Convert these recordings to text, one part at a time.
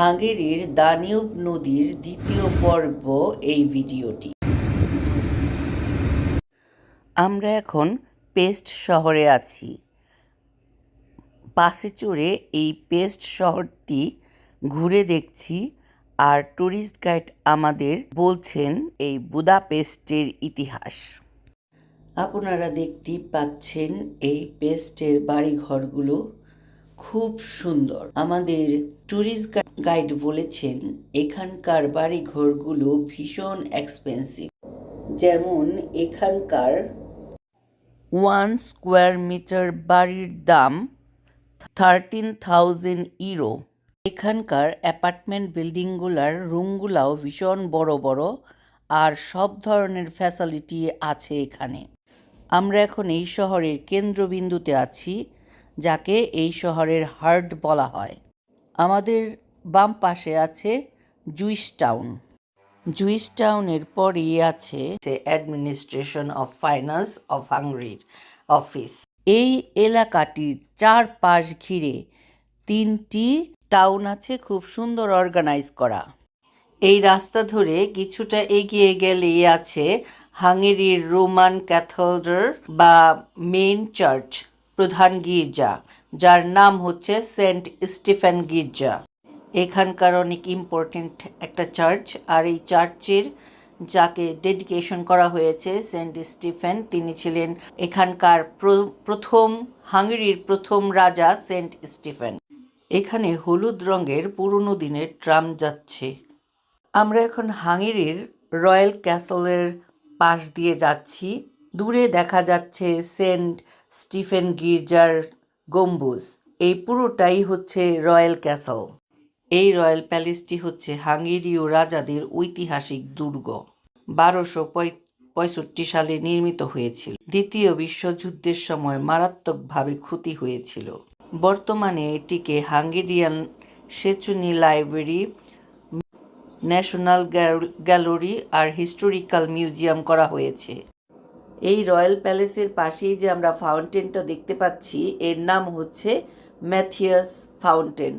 হাঙ্গেরির Danube নদীর দ্বিতীয় পর্ব এই ভিডিওটি। আমরা এখন পেস্ট শহরে আছি। বাসে চড়ে এই পেস্ট শহরটি ঘুরে দেখছি, আর ট্যুরিস্ট গাইড আমাদের বলছেন এই বুদাপেস্টের ইতিহাস। আপনারা দেখতেই পাচ্ছেন এই পেস্টের বাড়িঘরগুলো খুব সুন্দর। আমাদের ট্যুরিস্ট গাইড বলেছেন এখানকার বাড়িঘরগুলো ভীষণ এক্সপেন্সিভ। যেমন এখানকার 1 স্কোয়ার মিটার বাড়ির দাম 13,000 ইউরো। এখানকার অ্যাপার্টমেন্ট বিল্ডিংগুলার রুমগুলাও ভীষণ বড় বড়, আর সব ধরনের ফ্যাসিলিটি আছে এখানে। আমরা এখন এই শহরের কেন্দ্রবিন্দুতে আছি, যাকে এই শহরের হার্ট বলা হয়। আমাদের বাম পাশে আছে জুইস টাউন। জুইস টাউনের পরেই আছে অ্যাডমিনিস্ট্রেশন অফ ফাইন্যান্স অফ হাঙ্গেরির অফিস। এই এলাকাটির চারপাশ ঘিরে 3টি টাউন আছে, খুব সুন্দর অর্গানাইজ করা। এই রাস্তা ধরে কিছুটা এগিয়ে গেলেই আছে হাঙ্গেরির রোমান ক্যাথেড্রাল বা মেইন চার্চ, প্রধান গির্জা, যার নাম হচ্ছে সেন্ট স্টিফেন গির্জা। এখানকার অনেক ইম্পর্টেন্ট একটা চার্চ, আর এই চার্চের যাকে ডেডিকেশন করা হয়েছে সেন্ট স্টিফেন, তিনি ছিলেন এখানকার হাঙ্গেরির প্রথম রাজা সেন্ট স্টিফেন। এখানে হলুদ রঙের পুরনো দিনের ট্রাম যাচ্ছে। আমরা এখন হাঙ্গেরির রয়্যাল ক্যাসেলের পাশ দিয়ে যাচ্ছি। দূরে দেখা যাচ্ছে সেন্ট স্টিফেন গির্জার গম্বুজ। এই পুরোটাই হচ্ছে রয়্যাল ক্যাসেল। এই রয়্যাল প্যালেসটি হচ্ছে হাঙ্গেরীয় রাজাদের ঐতিহাসিক দুর্গ। 1265 সালে নির্মিত হয়েছিল। দ্বিতীয় বিশ্বযুদ্ধের সময় মারাত্মকভাবে ক্ষতি হয়েছিল। বর্তমানে এটিকে হাঙ্গেরিয়ান সেচুনি লাইব্রেরি, ন্যাশনাল গ্যালারি আর হিস্টোরিক্যাল মিউজিয়াম করা হয়েছে। এই রয়্যাল প্যালেসের পাশেই যে আমরা ফাউন্টেনটা দেখতে পাচ্ছি, এর নাম হচ্ছে ম্যাথিয়াস ফাউন্টেন।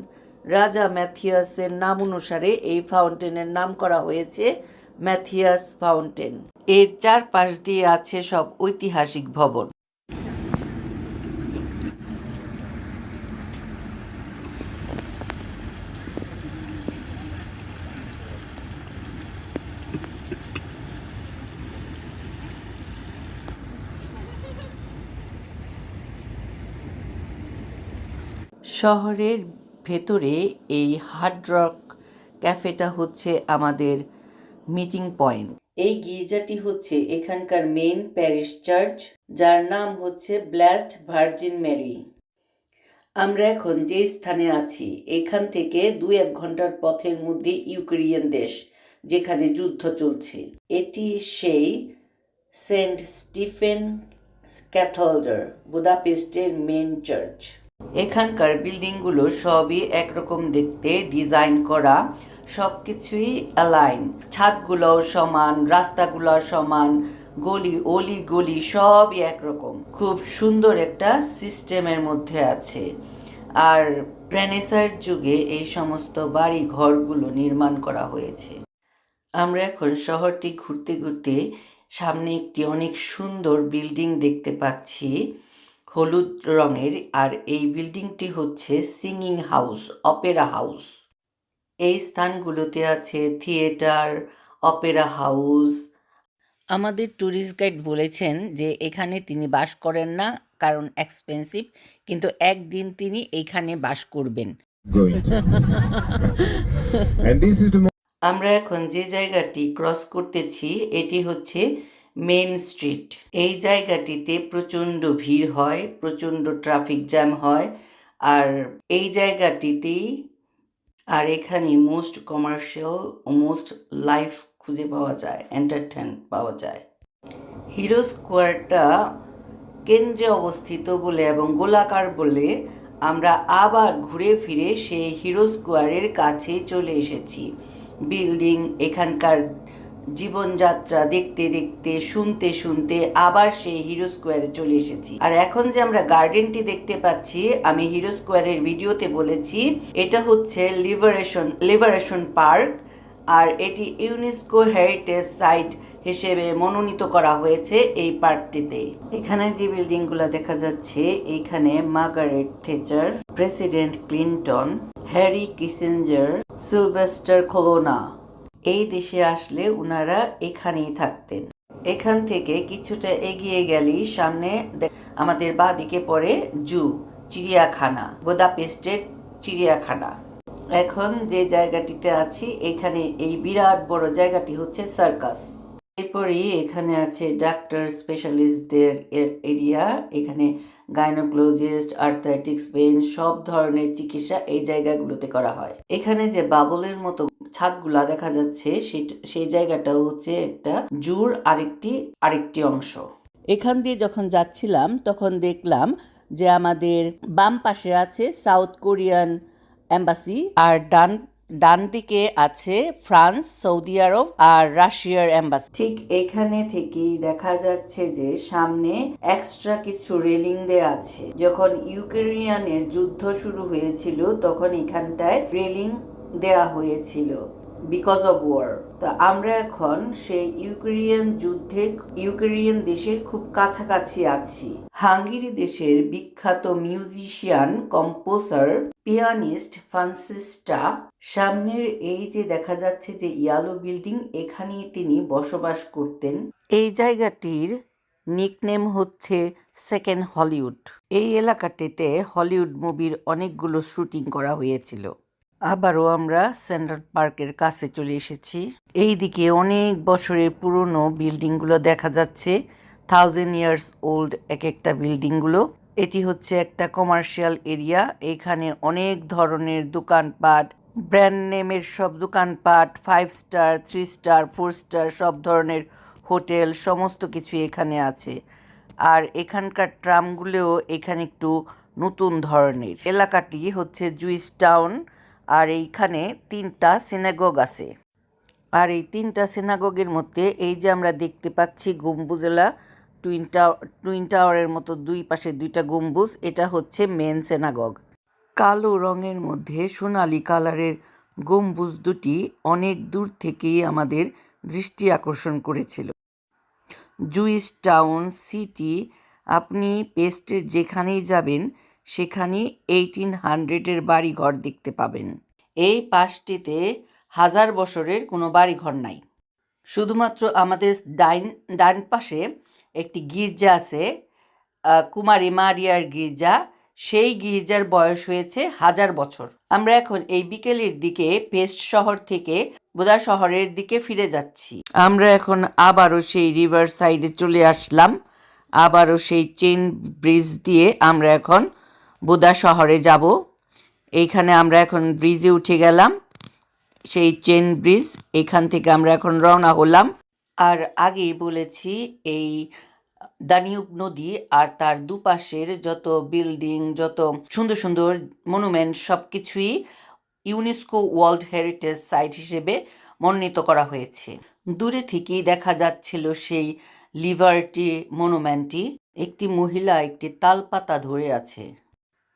রাজা ম্যাথিয়াসের নাম অনুসারে এই ফাউন্টেনের নাম করা হয়েছে ম্যাথিয়াস ফাউন্টেন। এর চারপাশ দিয়ে আছে সব ঐতিহাসিক ভবন। শহরের ভেতরে এই হার্ড রক ক্যাফেটা হচ্ছে আমাদের মিটিং পয়েন্ট। এই গির্জাটি হচ্ছে এখানকার মেইন প্যারিশ চার্চ, যার নাম হচ্ছে ব্লেসড ভার্জিন মেরি। আমরা এখন যে স্থানে আছি, এখান থেকে 2-1 ঘন্টার পথের মধ্যে ইউক্রেনিয়ান দেশ, যেখানে যুদ্ধ চলছে। এটি সেই সেন্ট স্টিফেন ক্যাথেড্রাল, বুদাপেস্টের মেইন চার্চ। এখানকার বিল্ডিংগুলো সবই একরকম দেখতে, ডিজাইন করা, সব কিছুই অ্যালাইন। ছাদগুলোও সমান, রাস্তাগুলো সমান, গলি সবই একরকম। খুব সুন্দর একটা সিস্টেমের মধ্যে আছে। আর রেনেসাঁর যুগে এই সমস্ত বাড়ি ঘরগুলো নির্মাণ করা হয়েছে। আমরা এখন শহরটি ঘুরতে ঘুরতে সামনে একটি অনেক সুন্দর বিল্ডিং দেখতে পাচ্ছি, হলুদ রঙের। আর এই বিল্ডিংটি হচ্ছে সিঙ্গিং হাউস, অপেরা হাউস। এই স্থানগুলোতে আছে থিয়েটার, অপেরা হাউস। আমাদের ট্যুরিস্ট গাইড বলেছেন যে এখানে তিনি বাস করেন না, কারণ এক্সপেন্সিভ, কিন্তু একদিন তিনি এইখানে বাস করবেন। আমরা এখন যে জায়গাটি ক্রস করতেছি, এটি হচ্ছে মেইন স্ট্রিট। এই জায়গাটিতে প্রচণ্ড ভিড় হয়, প্রচণ্ড ট্রাফিক জ্যাম হয়, আর এই জায়গাটিতেই আর এখানে মোস্ট কমার্শিয়াল ও মোস্ট লাইফ খুঁজে পাওয়া যায়, এন্টারটেইন পাওয়া যায়। হিরো স্কোয়ারটা কেন্দ্রে অবস্থিত বলে এবং গোলাকার বলে আমরা আবার ঘুরে ফিরে সেই হিরো স্কোয়ারের কাছে চলে এসেছি। বিল্ডিং, এখানকার জীবনযাত্রা দেখতে দেখতে শুনতে শুনতে আবার সেই হিরো স্কোয়ারে চলে এসেছি। আর এখন যে আমরা গার্ডেনটি দেখতে পাচ্ছি, আমি হিরো স্কোয়ারের ভিডিওতে বলেছি এটা হচ্ছে লিবারেশন পার্ক, আর এটি ইউনেস্কো হেরিটেজ সাইট হিসেবে মনোনীত করা হয়েছে এই পার্কটিতে। এখানে যে বিল্ডিংগুলো দেখা যাচ্ছে, এখানে Margaret Thatcher, president Clinton, Harry Kissinger, Sylvester কোলোনা এই দেশে আসলে উনারা এখানেই থাকতেন। এখান থেকে কিছুটা এগিয়ে গেলেই সামনে আমাদের বাঁদিকে পড়ে চিড়িয়াখানা, বুদাপেস্টের চিড়িয়াখানা। এখন যে জায়গাটিতে আছি, এখানে এই বিরাট বড় জায়গাটি হচ্ছে সার্কাস। এরপরই এখানে আছে ডাক্তার স্পেশালিস্টদের এরিয়া। এখানে গাইনোকোলজিস্ট, আর্থাইটিক্স পেইন সব ধরনের চিকিৎসা এই জায়গাগুলোতে করা হয়। এখানে যে বাবলের মতো ছাদগুলা দেখা যাচ্ছে, সেই জায়গাটাও হচ্ছে একটা জুর আরেকটি অংশ। এখান দিয়ে যখন যাচ্ছিলাম তখন দেখলাম যে আমাদের বাম পাশে আছে সাউথ কোরিয়ান এম্বাসি, আর ডান দিকে আছে ফ্রান্স, সৌদি আরব আর রাশিয়ার এম্বাসি। ঠিক এখানে থেকেই দেখা যাচ্ছে যে সামনে এক্সট্রা কিছু রেলিং দেয়া আছে। যখন ইউক্রেনিয়ানের যুদ্ধ শুরু হয়েছিল তখন এখানটায় রেলিং দেয়া হয়েছিল বিকজ অফ ওয়ার। তো আমরা এখন সেই ইউক্রেনিয়ান দেশের খুব কাছাকাছি আছি। হাঙ্গেরি দেশের বিখ্যাত মিউজিশিয়ান, কম্পোজার, পিয়ানিস্ট ফ্রান্সিস্টা সামনের এই যে দেখা যাচ্ছে যে ইয়েলো বিল্ডিং, এখানেই তিনি বসবাস করতেন। এই জায়গাটির নিকনেম হচ্ছে সেকেন্ড হলিউড। এই এলাকাটিতে হলিউড মুভির অনেকগুলো শুটিং করা হয়েছিল। আবারও আমরা সেন্ট্রাল পার্কের কাছে চলে এসেছি। এই দিকে অনেক বছরের পুরনো বিল্ডিংগুলো দেখা যাচ্ছে, 1000 ইয়ার্স ওল্ড এক একটা বিল্ডিংগুলো। এটি হচ্ছে একটা কমার্শিয়াল এরিয়া। এখানে অনেক ধরনের দোকানপাট, ব্র্যান্ড নেমের সব দোকানপাট, 5 স্টার, 3 স্টার, 4 স্টার সব ধরনের হোটেল সমস্ত কিছু এখানে আছে। আর এখানকার ট্রামগুলোও এখানে একটু নতুন ধরনের। এলাকাটি হচ্ছে জুইস টাউন, আর এইখানে 3টা সিনাগগ আছে। আর এই 3টা সিনাগগের মধ্যে এই যে আমরা দেখতে পাচ্ছি গম্বুজলা টুইন টাওয়ারের মতো দুই পাশে 2টা গম্বুজ, এটা হচ্ছে মেন সিনাগগ। কালো রঙের মধ্যে সোনালি কালারের গম্বুজ দুটি অনেক দূর থেকেই আমাদের দৃষ্টি আকর্ষণ করেছিল। জুইস টাউন সিটি, আপনি পেস্টের যেখানেই যাবেন সেখানেই 1800-এর বাড়িঘর দেখতে পাবেন। এই পাশটিতে 1000 বছরের কোনো বাড়িঘর নাই। শুধুমাত্র আমাদের ডান পাশে একটি গির্জা আছে, কুমারী মারিয়ার গির্জা। সেই গির্জার বয়স হয়েছে 1000 বছর। আমরা এখন এই বিকেলের দিকে পেস্ট শহর থেকে বোদা শহরের দিকে ফিরে যাচ্ছি। আমরা এখন আবারও সেই রিভার সাইডে চলে আসলাম। আবারও সেই চেন ব্রিজ দিয়ে আমরা এখন বোদা শহরে যাব। এইখানে আমরা এখন ব্রিজে উঠে গেলাম, সেই চেন ব্রিজ। এখান থেকে আমরা এখন রওনা হলাম। আর আগেই বলেছি এই দানিউব নদী আর তার দুপাশের যত বিল্ডিং, যত সুন্দর সুন্দর মনুমেন্ট সবকিছুই ইউনেস্কো ওয়ার্ল্ড হেরিটেজ সাইট হিসেবে মনোনীত করা হয়েছে। দূরে থেকেই দেখা যাচ্ছিল সেই লিবার্টি মনুমেন্টটি। একটি মহিলা একটি তালপাতা ধরে আছে।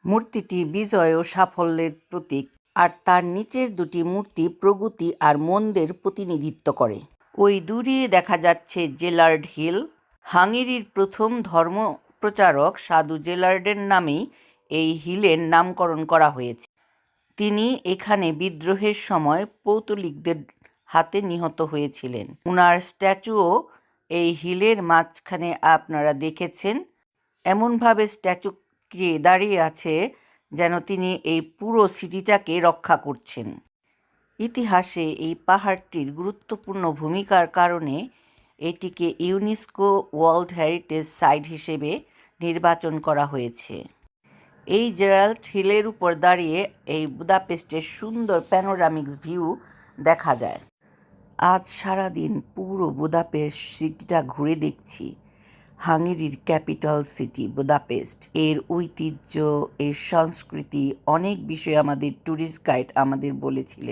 মূর্তিটি বিজয় ও সাফল্যের প্রতীক, আর তার নিচের দুটি মূর্তি প্রগতি আর মন্দের প্রতিনিধিত্ব করে। ওই দূরে দেখা যাচ্ছে জেলার্ড হিল। হাঙ্গেরির প্রথম ধর্ম প্রচারক সাধু জেলার্ডের নামেই এই হিলের নামকরণ করা হয়েছে। তিনি এখানে বিদ্রোহের সময় পৌতলিকদের হাতে নিহত হয়েছিলেন। উনার স্ট্যাচুও এই হিলের মাঝখানে আপনারা দেখেছেন। এমনভাবে স্ট্যাচুটি দাঁড়িয়ে আছে যেন তিনি এই পুরো সিটিটাকে রক্ষা করছেন। ইতিহাসে এই পাহাড়টির গুরুত্বপূর্ণ ভূমিকার কারণে এটিকে ইউনেস্কো ওয়ার্ল্ড হেরিটেজ সাইট হিসেবে নির্বাচন করা হয়েছে। এই জেরাল্ড হিলের উপর দাঁড়িয়ে এই বুদাপেস্টের সুন্দর প্যানোরামিক ভিউ দেখা যায়। আজ সারাদিন পুরো বুদাপেস্ট সিটিটা ঘুরে দেখছি। হাঙ্গেরির ক্যাপিটাল সিটি বুদাপেস্ট, এর ঐতিহ্য, এর সংস্কৃতি, অনেক বিষয় আমাদের ট্যুরিস্ট গাইড আমাদের বলেছিলেন।